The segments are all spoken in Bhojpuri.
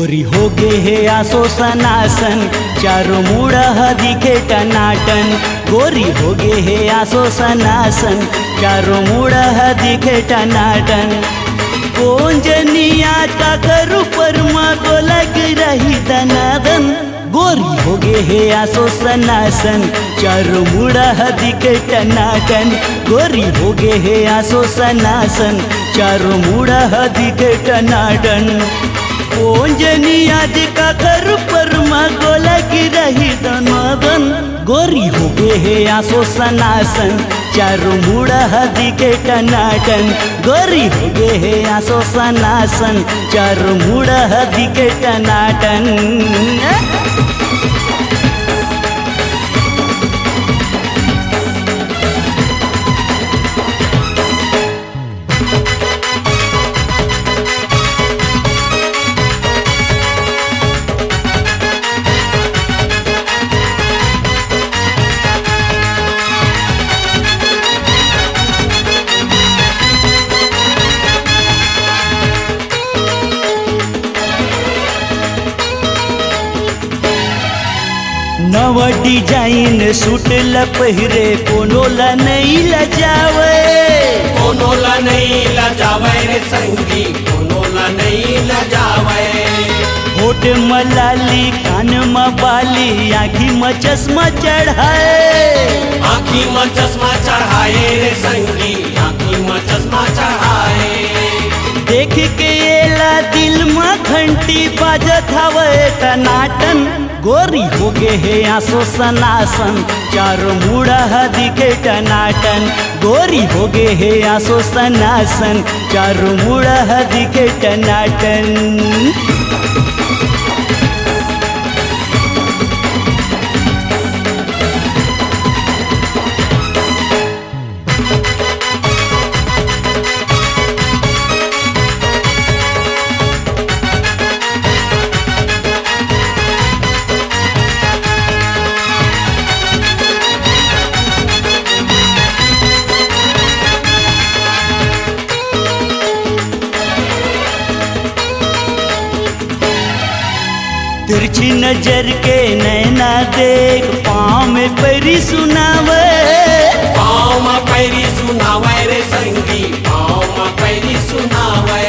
गोरी हो गे हे आसो सनासन चारों मुड़ा दिखे टनाटन। गोरी हो गे हे आसो सनासन चारों मुड़ा दिखे टनाटन। कौन जनिया का करू परमा को लग रही दनादन। गोरी हो गे हे आसो सनासन चारों मुड़ा दिखे टनाटन। गोरी हो गे हे आसो सनासन चारों मुड़ा दिखे टनाटन। कौन जनिया का कर परमा को लग रही दनादन। गोरी हो गे हे आसो सनासन चारों मुड़ा दिखे टनाटन। गोरी हो गे हे आसो सनासन चारों मुड़ा दिखे टनाटन। नव डिजाइन सूट लपहरे कोनो ला नहीं लजावे। कोनो ला नहीं लजावे रे संगी, कोनो ला नहीं लजावे। होठ मलाली कान में बाली आँखी में चश्मा चढ़ाए। आँखी में चश्मा चढ़ाए रे संगी, आँखी में चश्मा चढ़ाए। देख के एला दिल में घंटी बाजत हवे टनाटन। गोरी हो गे हे आसो सनासन चारों मुड़ा दिखे टनाटन। गोरी हो गे हे आसो सनासन चारों मुड़ा दिखे टनाटन। तिरछी नजर के नैना देख पाँव में पैरी सुनावे। पाँव में पैरी सुनावे रे संगी, पाँव में पैरी सुनावे।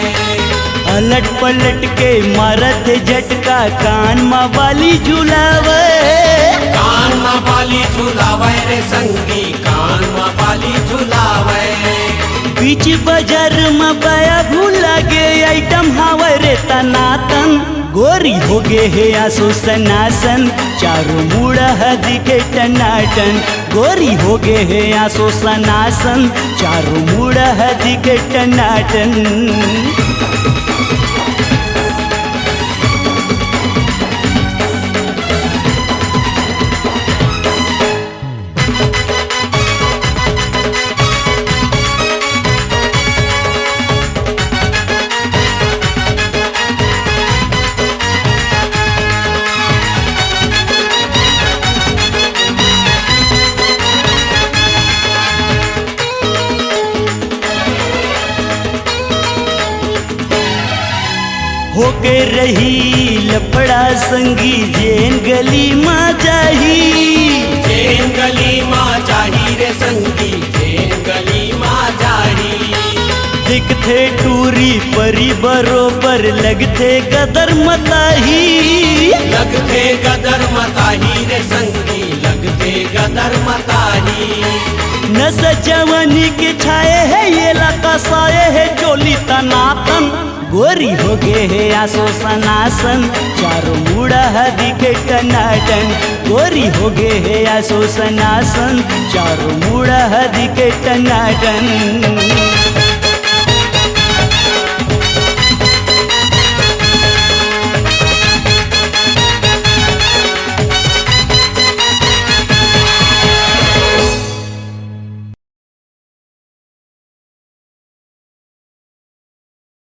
अलट पलट के मारत झटका कान में बाली झुलावे। कान में बाली झुलावे रे संगी, कान में बाली झुलावे। बीच बाजार में बाया भूला गे आइटम हावे रे तनातन। गोरी हो गे हे आसो सनासन चारों मुड़ा दिखे टनाटन। गोरी हो गे हे आसो सनासन चारों मुड़ा दिखे टनाटन। हो के रही लफड़ा संगी जेन गली माँ जाही। जेन गली माँ जाही रे संगी, जेन गली माँ जाही। दिखते टूरी परी बरोबर लगते गदर मताही। लगते गदर मताही रे संगी, लगते गदर मताही। नस जवानी के छाए है ये लका साए है चोली तनातन। गोरी हो गे हे आसो सनासन चारों मुड़ा दिखे टनाटन। गोरी हो गे हे आसो सनासन चारों मुड़ा दिखे टनाटन।